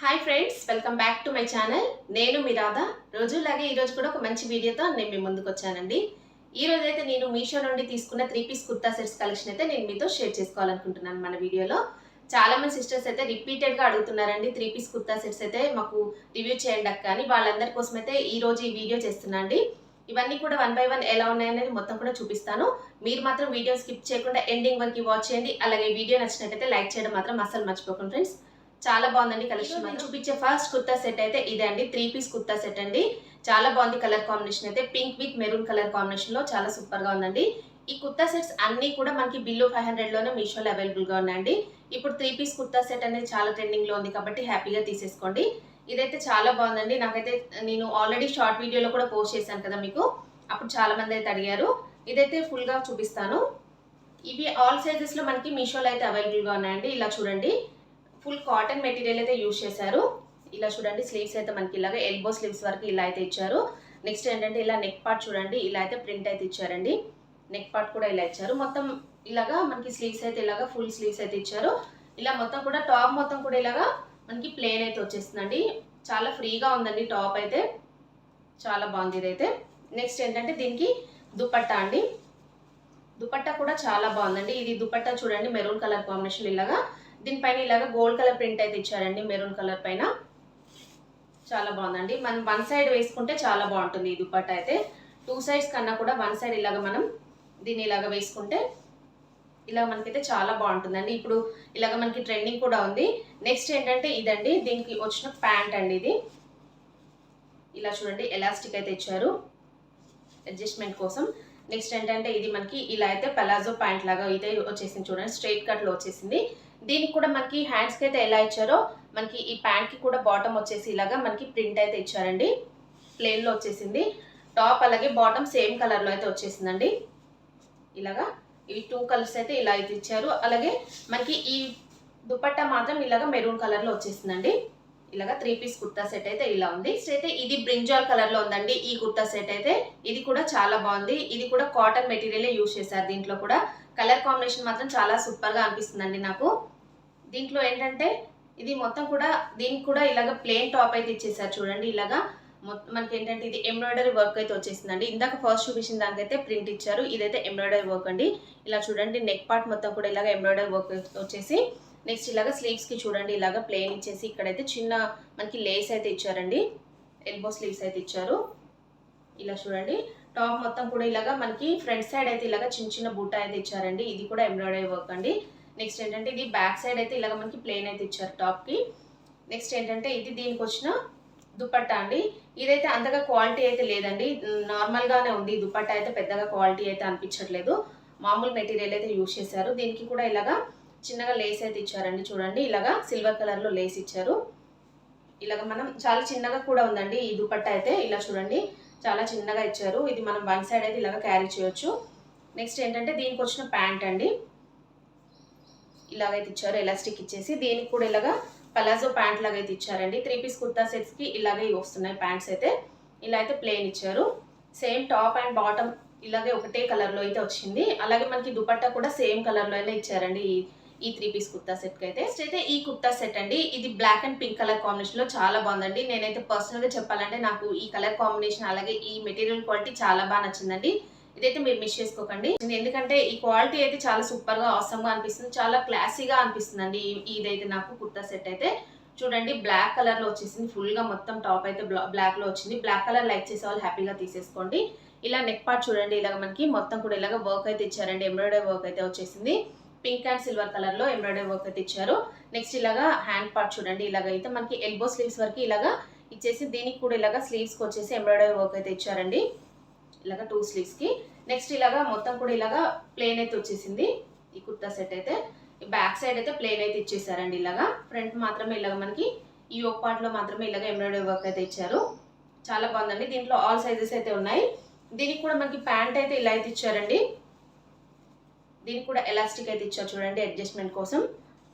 Hi friends, welcome back to my channel. నేను మీ రాధా. రోజులాగే ఈరోజు కూడా ఒక మంచి వీడియోతో నేను మీ ముందుకు వచ్చానండి. ఈ రోజు అయితే నేను మీషో నుండి తీసుకున్న 3 పీస్ కుర్తా సెట్స్ కలెక్షన్ అయితే నేను మీతో షేర్ చేసుకోవాలనుకుంటున్నాను. మన వీడియోలో చాలా మంది సిస్టర్స్ అయితే రిపీటెడ్గా అడుగుతున్నారండి 3 పీస్ కుర్తా సెట్స్ అయితే మాకు రివ్యూ చేయండి అక్క అని. వాళ్ళందరి కోసం అయితే ఈ రోజు ఈ వీడియో చేస్తున్నా అండి. ఇవన్నీ కూడా 1 బై 1 ఎలా ఉన్నాయనేది మొత్తం కూడా చూపిస్తాను. మీరు మాత్రం వీడియో స్కిప్ చేయకుండా ఎండింగ్ వరకు వాచ్ చేయండి. అలాగే వీడియో నచ్చినట్టయితే లైక్ చేయడం మాత్రం అస్సలు మర్చిపోకండి ఫ్రెండ్స్. చాలా బాగుందండి కలెక్షన్. నేను చూపించే ఫస్ట్ కుర్తా సెట్ అయితే ఇదే అండి. 3 పీస్ కుర్తా సెట్ అండి. చాలా బాగుంది కలర్ కాంబినేషన్ అయితే. Pink with maroon colour combination లో చాలా సూపర్ గా ఉందండి. ఈ కుర్తా సెట్స్ అన్ని కూడా మనకి బిలో 500 లోనే మీషోలో అవైలబుల్ గా ఉన్నాయండి. ఇప్పుడు 3 పీస్ కుర్తా సెట్ అనేది చాలా ట్రెండింగ్ లో ఉంది కాబట్టి హ్యాపీగా తీసేసుకోండి. ఇదైతే చాలా బాగుందండి. నాకైతే నేను ఆల్రెడీ షార్ట్ వీడియోలో కూడా పోస్ట్ చేశాను కదా మీకు, అప్పుడు చాలా మంది అయితే అడిగారు. ఇదైతే ఫుల్ గా చూపిస్తాను. ఇవి ఆల్ సైజెస్ లో మనకి మీషోలో అయితే అవైలబుల్ గా ఉన్నాయండి. ఇలా చూడండి, ఫుల్ కాటన్ మెటీరియల్ అయితే యూజ్ చేశారు. ఇలా చూడండి, స్లీవ్స్ అయితే మనకి ఇలాగ ఎల్బో స్లీవ్స్ వరకు ఇలా అయితే ఇచ్చారు. నెక్స్ట్ ఏంటంటే ఇలా నెక్ పార్ట్ చూడండి, ఇలా అయితే ప్రింట్ అయితే ఇచ్చారండి. నెక్ పార్ట్ కూడా ఇలా ఇచ్చారు. మొత్తం ఇలాగా మనకి స్లీవ్స్ అయితే ఇలాగా ఫుల్ స్లీవ్స్ అయితే ఇచ్చారు. ఇలా మొత్తం కూడా టాప్ మొత్తం కూడా ఇలాగా మనకి ప్లేన్ అయితే వచ్చేస్తుందండి. చాలా ఫ్రీగా ఉందండి టాప్ అయితే. చాలా బాగుంది ఇదైతే. నెక్స్ట్ ఏంటంటే దీనికి దుపట్టా అండి. దుపట్టా కూడా చాలా బాగుందండి. ఇది దుపట్టా చూడండి, మెరూన్ కలర్ కాంబినేషన్ ఇలాగా దీనిపైన ఇలాగా గోల్డ్ కలర్ ప్రింట్ అయితే ఇచ్చారండి మెరూన్ కలర్ పైన. చాలా బాగుందండి. మనం 1 సైడ్ వేసుకుంటే చాలా బాగుంటుంది ఈ దుపట్టా అయితే. 2 సైడ్స్ కన్నా కూడా 1 సైడ్ ఇలాగ మనం దీన్ని ఇలాగ వేసుకుంటే ఇలా మనకైతే చాలా బాగుంటుందండి. ఇప్పుడు ఇలాగ మనకి ట్రెండింగ్ కూడా ఉంది. నెక్స్ట్ ఏంటంటే ఇదండి, దీనికి వచ్చిన ప్యాంట్ అండి ఇది. ఇలా చూడండి, ఎలాస్టిక్ అయితే ఇచ్చారు అడ్జస్ట్మెంట్ కోసం. నెక్స్ట్ ఏంటంటే ఇది మనకి ఇలా అయితే పలాజో ప్యాంట్ లాగా అయితే వచ్చేసింది చూడండి, స్ట్రైట్ కట్లో వచ్చేసింది. దీనికి కూడా మనకి హ్యాండ్స్కి అయితే ఎలా ఇచ్చారో మనకి ఈ ప్యాంట్కి కూడా బాటమ్ వచ్చేసి ఇలాగా మనకి ప్రింట్ అయితే ఇచ్చారండి. ప్లెయిన్లో వచ్చేసింది. టాప్ అలాగే బాటమ్ సేమ్ కలర్లో అయితే వచ్చేసిందండి. ఇలాగా ఇవి 2 కలర్స్ అయితే ఇలా అయితే ఇచ్చారు. అలాగే మనకి ఈ దుపట్టా మాత్రం ఇలాగా మెరూన్ కలర్లో వచ్చేసిందండి. ఇలాగా 3 పీస్ కుర్తా సెట్ అయితే ఇలా ఉంది. నెక్స్ట్ అయితే ఇది బ్రింజాల్ కలర్లో ఉందండి ఈ కుర్తా సెట్ అయితే. ఇది కూడా చాలా బాగుంది. ఇది కూడా కాటన్ మెటీరియలే యూజ్ చేశారు. దీంట్లో కూడా కలర్ కాంబినేషన్ మాత్రం చాలా సూపర్గా అనిపిస్తుందండి నాకు. దీంట్లో ఏంటంటే ఇది మొత్తం కూడా దీనికి కూడా ఇలాగ ప్లెయిన్ టాప్ అయితే ఇచ్చేసారు చూడండి. ఇలాగా మనకి ఏంటంటే ఇది ఎంబ్రాయిడరీ వర్క్ అయితే వచ్చేసిందండి. ఇందాక ఫస్ట్ చూపించిన దానికైతే ప్రింట్ ఇచ్చారు, ఇదైతే ఎంబ్రాయిడరీ వర్క్ అండి. ఇలా చూడండి, నెక్ పార్ట్ మొత్తం కూడా ఇలాగ ఎంబ్రాయిడరీ వర్క్ వచ్చేసి నెక్స్ట్ ఇలాగ స్లీవ్స్కి చూడండి ఇలాగ ప్లెయిన్ ఇచ్చేసి ఇక్కడైతే చిన్న మనకి లేస్ అయితే ఇచ్చారండి. ఎల్బో స్లీవ్స్ అయితే ఇచ్చారు. ఇలా చూడండి, టాప్ మొత్తం కూడా ఇలాగ మనకి ఫ్రంట్ సైడ్ అయితే ఇలాగ చిన్న చిన్న బూటా అయితే ఇచ్చారండి. ఇది కూడా ఎంబ్రాయిడరీ వర్క్ అండి. నెక్స్ట్ ఏంటంటే ఇది బ్యాక్ సైడ్ అయితే ఇలాగ మనకి ప్లెయిన్ అయితే ఇచ్చారు టాప్కి. నెక్స్ట్ ఏంటంటే ఇది దీనికి వచ్చిన దుపట్టా అండి. ఇదైతే అంతగా క్వాలిటీ అయితే లేదండి, నార్మల్గానే ఉంది. దుపట్టా అయితే పెద్దగా క్వాలిటీ అయితే అనిపించట్లేదు. మామూలు మెటీరియల్ అయితే యూజ్ చేశారు. దీనికి కూడా ఇలాగా చిన్నగా లేస్ అయితే ఇచ్చారండి చూడండి. ఇలాగా సిల్వర్ కలర్లో లేస్ ఇచ్చారు. ఇలాగ మనం చాలా చిన్నగా కూడా ఉందండి ఈ దుపట్టా అయితే. ఇలా చూడండి, చాలా చిన్నగా ఇచ్చారు. ఇది మనం 1 సైడ్ అయితే ఇలాగ క్యారీ చేయొచ్చు. నెక్స్ట్ ఏంటంటే దీనికి వచ్చిన ప్యాంట్ అండి. ఇలాగైతే ఇచ్చారు, ఎలాస్టిక్ ఇచ్చేసి. దీనికి కూడా ఇలాగా పలాజో ప్యాంట్ లాగా అయితే ఇచ్చారండి. 3 పీస్ కుర్తా సెట్స్కి ఇలాగే వస్తున్నాయి ప్యాంట్స్ అయితే. ఇలా అయితే ప్లెయిన్ ఇచ్చారు. సేమ్ టాప్ అండ్ బాటమ్ ఇలాగే ఒకటే కలర్లో అయితే వచ్చింది. అలాగే మనకి దుపట్టా కూడా సేమ్ కలర్లో అయితే ఇచ్చారండి ఈ 3 పీస్ కుర్తా సెట్కి అయితే. నెక్స్ట్ అయితే ఈ కుర్తా సెట్ అండి. ఇది బ్లాక్ అండ్ పింక్ కలర్ కాంబినేషన్లో చాలా బాగుందండి. నేనైతే పర్సనల్గా చెప్పాలంటే నాకు ఈ కలర్ కాంబినేషన్ అలాగే ఈ మెటీరియల్ క్వాలిటీ చాలా బాగా నచ్చిందండి. ఇదైతే మీరు మిస్ చేసుకోకండి, ఎందుకంటే ఈ క్వాలిటీ అయితే చాలా సూపర్గా అవసరంగా అనిపిస్తుంది. చాలా క్లాసీగా అనిపిస్తుందండి ఇదైతే నాకు కుర్తా సెట్ అయితే. చూడండి, బ్లాక్ కలర్లో వచ్చేసింది. ఫుల్గా మొత్తం టాప్ అయితే బ్లాక్లో వచ్చింది. బ్లాక్ కలర్ లైక్ చేసే వాళ్ళు హ్యాపీగా తీసేసుకోండి. ఇలా నెక్ పార్ట్ చూడండి, ఇలాగ మనకి మొత్తం కూడా ఇలాగ వర్క్ అయితే ఇచ్చారండి. ఎంబ్రాయిడరీ వర్క్ అయితే వచ్చేసింది. పింక్ అండ్ సిల్వర్ కలర్లో ఎంబ్రాయిడరీ వర్క్ అయితే ఇచ్చారు. నెక్స్ట్ ఇలాగా హ్యాండ్ పార్ట్ చూడండి, ఇలాగ అయితే మనకి ఎల్బో స్లీవ్స్ వరకు ఇలాగా ఇచ్చేసి దీనికి కూడా ఇలాగ స్లీవ్స్కి వచ్చేసి ఎంబ్రాయిడరీ వర్క్ అయితే ఇచ్చారండి. ఇలాగా 2 స్లీవ్స్కి. నెక్స్ట్ ఇలాగా మొత్తం కూడా ఇలాగా ప్లెయిన్ అయితే వచ్చేసింది ఈ కుర్తా సెట్ అయితే. బ్యాక్ సైడ్ అయితే ప్లెయిన్ అయితే ఇచ్చేసారండి. ఇలాగా ఫ్రంట్ మాత్రమే ఇలాగ మనకి ఈ ఒక పార్ట్లో మాత్రమే ఇలాగ ఎంబ్రాయిడరీ వర్క్ అయితే ఇచ్చారు. చాలా బాగుందండి. దీంట్లో ఆల్ సైజెస్ అయితే ఉన్నాయి. దీనికి కూడా మనకి ప్యాంట్ అయితే ఇలా అయితే ఇచ్చారండి. దీనికి కూడా ఎలాస్టిక్ అయితే ఇచ్చారు చూడండి అడ్జస్ట్మెంట్ కోసం.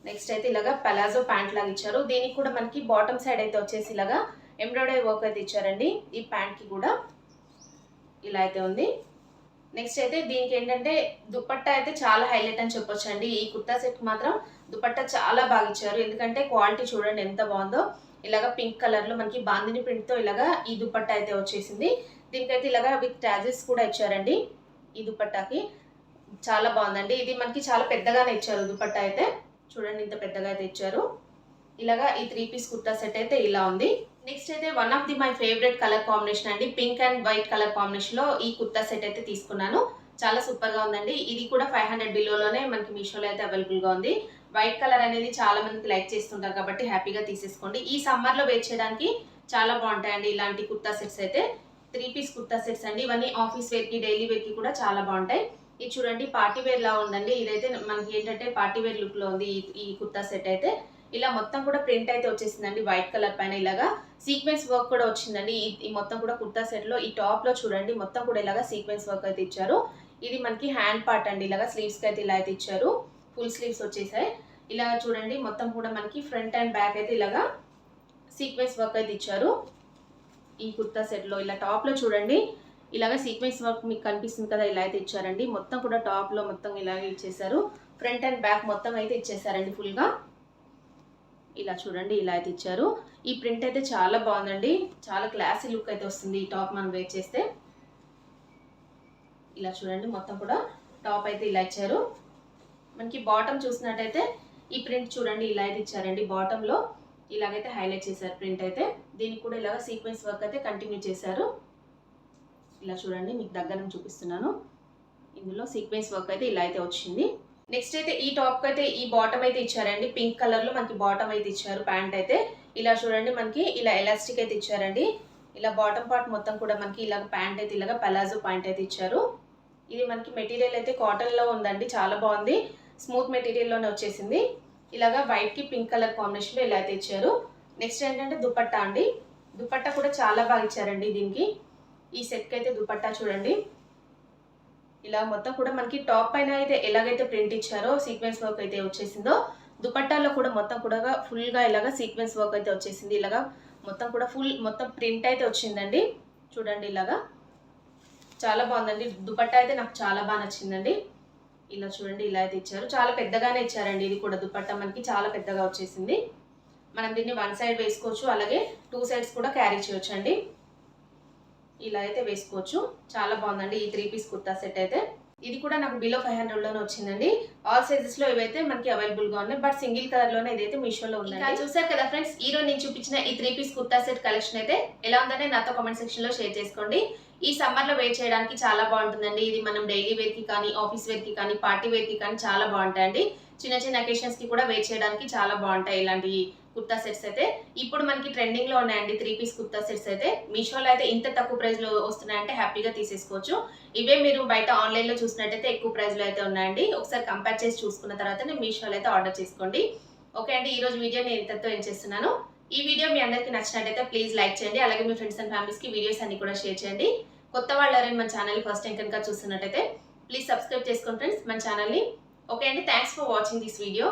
నెక్స్ట్ అయితే ఇలాగా పలాజో ప్యాంట్ లాగా ఇచ్చారు. దీనికి కూడా మనకి బాటమ్ సైడ్ అయితే వచ్చేసి ఇలాగా ఎంబ్రాయిడరీ వర్క్ అయితే ఇచ్చారండి. ఈ ప్యాంట్కి కూడా ఇలా అయితే ఉంది. నెక్స్ట్ అయితే దీనికి ఏంటంటే దుపట్టా అయితే చాలా హైలైట్ అని చెప్పొచ్చు అండి. ఈ కుర్తా సెట్ మాత్రం దుపట్టా చాలా బాగా ఇచ్చారు. ఎందుకంటే క్వాలిటీ చూడండి ఎంత బాగుందో. ఇలాగా పింక్ కలర్ లో మనకి బాందిని ప్రింట్ తో ఇలాగా ఈ దుపట్టా అయితే వచ్చేసింది. దీనికైతే ఇలాగా విత్ టాజెస్ కూడా ఇచ్చారండి. ఈ దుపట్టాకి చాలా బాగుందండి. ఇది మనకి చాలా పెద్దగానే ఇచ్చారు దుపట్టా అయితే. చూడండి ఇంత పెద్దగా అయితే ఇచ్చారు. ఇలాగా ఈ 3 పీస్ కుర్తా సెట్ అయితే ఇలా ఉంది. నెక్స్ట్ అయితే one of the my favourite colour combination అండి. Pink and white colour combination లో ఈ కుర్తా సెట్ అయితే తీసుకున్నాను. చాలా సూపర్ గా ఉందండి. ఇది కూడా 500 బిలోలోనే మనకి మీషోలో అయితే అవైలబుల్ గా ఉంది. వైట్ కలర్ అనేది చాలా మందికి లైక్ చేస్తుంటారు కాబట్టి హ్యాపీగా తీసేసుకోండి. ఈ సమ్మర్ లో వేర్ చేయడానికి చాలా బాగుంటాయండి ఇలాంటి కుర్తా సెట్స్ అయితే. 3 పీస్ కుర్తా సెట్స్ అండి. ఇవన్నీ ఆఫీస్ వేర్ కి, డైలీ వేర్ కి కూడా చాలా బాగుంటాయి. ఇది చూడండి పార్టీ వేర్ లా ఉందండి. ఇదైతే మనకి ఏంటంటే పార్టీ వేర్ లుక్ లో ఉంది ఈ కుర్తా సెట్ అయితే. ఇలా మొత్తం కూడా ప్రింట్ అయితే వచ్చేసిందండి వైట్ కలర్ పైన. ఇలాగా సీక్వెన్స్ వర్క్ కూడా వచ్చిందండి. ఈ మొత్తం కూడా కుర్తా సెట్ లో ఈ టాప్ లో చూడండి మొత్తం కూడా ఇలాగా సీక్వెన్స్ వర్క్ అయితే ఇచ్చారు. ఇది మనకి హ్యాండ్ పార్ట్ అండి. ఇలాగా స్లీవ్స్ కి అయితే ఇలా అయితే ఇచ్చారు. ఫుల్ స్లీవ్స్ వచ్చేసాయి. ఇలా చూడండి మొత్తం కూడా మనకి ఫ్రంట్ అండ్ బ్యాక్ అయితే ఇలాగా సీక్వెన్స్ వర్క్ అయితే ఇచ్చారు. ఈ కుర్తా సెట్ లో ఇలా టాప్ లో చూడండి ఇలాగ సీక్వెన్స్ వర్క్ మీకు కనిపిస్తుంది కదా, ఇలా అయితే ఇచ్చారండి. మొత్తం కూడా టాప్ లో మొత్తం ఇలాగే ఇచ్చేసారు. ఫ్రంట్ అండ్ బ్యాక్ మొత్తం అయితే ఇచ్చేసారండి ఫుల్ గా. ఇలా చూడండి ఇలా అయితే ఇచ్చారు. ఈ ప్రింట్ అయితే చాలా బాగుందండి. చాలా క్లాసీ లుక్ అయితే వస్తుంది ఈ టాప్ మనం వేర్ చేస్తే. ఇలా చూడండి మొత్తం కూడా టాప్ అయితే ఇలా ఇచ్చారు. మనకి బాటమ్ చూసినట్టయితే ఈ ప్రింట్ చూడండి ఇలా అయితే ఇచ్చారండి. బాటమ్ లో ఇలాగైతే హైలైట్ చేశారు ప్రింట్ అయితే. దీనికి కూడా ఇలాగ సీక్వెన్స్ వర్క్ అయితే కంటిన్యూ చేశారు. ఇలా చూడండి మీకు దగ్గర నుంచి చూపిస్తున్నాను. ఇందులో సీక్వెన్స్ వర్క్ అయితే ఇలా అయితే వచ్చింది. నెక్స్ట్ అయితే ఈ టాప్ అయితే ఈ బాటమ్ అయితే ఇచ్చారండి. పింక్ కలర్ లో మనకి బాటమ్ అయితే ఇచ్చారు. ప్యాంట్ అయితే ఇలా చూడండి మనకి ఇలా ఎలాస్టిక్ అయితే ఇచ్చారండి. ఇలా బాటమ్ పార్ట్ మొత్తం కూడా మనకి ఇలా ప్యాంట్ అయితే ఇలాగా పలాజో ప్యాంట్ అయితే ఇచ్చారు. ఇది మనకి మెటీరియల్ అయితే కాటన్ లో ఉందండి. చాలా బాగుంది. స్మూత్ మెటీరియల్ లోనే వచ్చేసింది. ఇలాగా వైట్ కి పింక్ కలర్ కాంబినేషన్ లో ఇలా అయితే ఇచ్చారు. నెక్స్ట్ ఏంటంటే దుపట్టా అండి. దుపట్టా కూడా చాలా బాగా ఇచ్చారండి దీనికి. ఈ సెట్ కి అయితే దుపట్టా చూడండి ఇలా మొత్తం కూడా మనకి టాప్ పైన అయితే ఎలాగైతే ప్రింట్ ఇచ్చారో సీక్వెన్స్ వర్క్ అయితే వచ్చేసిందో, దుపట్టాలో కూడా మొత్తం కూడా ఫుల్ గా ఇలాగా సీక్వెన్స్ వర్క్ అయితే వచ్చేసింది. ఇలాగా మొత్తం కూడా మొత్తం ప్రింట్ అయితే వచ్చిందండి. చూడండి ఇలాగా చాలా బాగుందండి. దుపట్టా అయితే నాకు చాలా బాగా నచ్చిందండి. ఇలా చూడండి ఇలా అయితే ఇచ్చారు. చాలా పెద్దగానే ఇచ్చారండి. ఇది కూడా దుపట్టా మనకి చాలా పెద్దగా వచ్చేసింది. మనం దీన్ని వన్ సైడ్ వేసుకోవచ్చు, అలాగే 2 సైడ్స్ కూడా క్యారీ చేయొచ్చు అండి. ఇలా అయితే వేసుకోవచ్చు. చాలా బాగుందండి ఈ 3 పీస్ కుర్తా సెట్ అయితే. ఇది కూడా నాకు బిలో 500 లోనే వచ్చిందండి. ఆల్ సైజెస్ లో ఇవైతే మనకి అవైలబుల్ గా ఉన్నాయి. బట్ సింగిల్ కలర్ లోనే ఇదైతే మీషోలో ఉందండి. చూసారు కదా ఫ్రెండ్స్, ఈ రోజు నేను చూపించిన ఈ 3 పీస్ కుర్తా సెట్ కలెక్షన్ అయితే ఎలా ఉందనే నాతో కామెంట్ సెక్షన్ లో షేర్ చేసుకోండి. ఈ సమ్మర్ లో వేర్ చేయడానికి చాలా బాగుంటుందండి. ఇది మనం డైలీ వేర్ కి కానీ, ఆఫీస్ వేర్ కి కానీ, పార్టీ వేర్ కి కానీ చాలా బాగుంటాయండి. చిన్న చిన్న అకేషన్స్ కి కూడా వేర్ చేయడానికి చాలా బాగుంటాయి ఇలాంటి కుర్తా సెట్స్ అయితే. ఇప్పుడు మనకి ట్రెండింగ్ లో ఉన్నాయండి 3 పీస్ కుర్తా సెట్స్ అయితే. మీషోలో అయితే ఇంత తక్కువ ప్రైస్ లో వస్తున్నాయంటే హ్యాపీగా తీసేసుకోవచ్చు. ఇవే మీరు బయట ఆన్లైన్ లో చూసినట్టయితే ఎక్కువ ప్రైస్ లో అయితే ఉన్నాయండి. ఒకసారి కంపేర్ చేసి చూసుకున్న తర్వాత మీషోలో అయితే ఆర్డర్ చేసుకోండి. ఓకే అండి, ఈ రోజు వీడియో నేను ఇంతతో ఏం చేస్తున్నాను. ఈ వీడియో మీ అందరికీ నచ్చినట్టయితే ప్లీజ్ లైక్ చేయండి. అలాగే మీ ఫ్రెండ్స్ అండ్ ఫ్యామిలీస్ కి వీడియోస్ అన్ని కూడా షేర్ చేయండి. కొత్త వాళ్ళు ఎవరైనా మన ఛానల్ ఫస్ట్ టైం కనుక చూస్తున్నట్టయితే ప్లీజ్ సబ్స్క్రైబ్ చేసుకోండి ఫ్రెండ్స్ మన ఛానల్ని. ఓకే అండి, thanks for watching this video.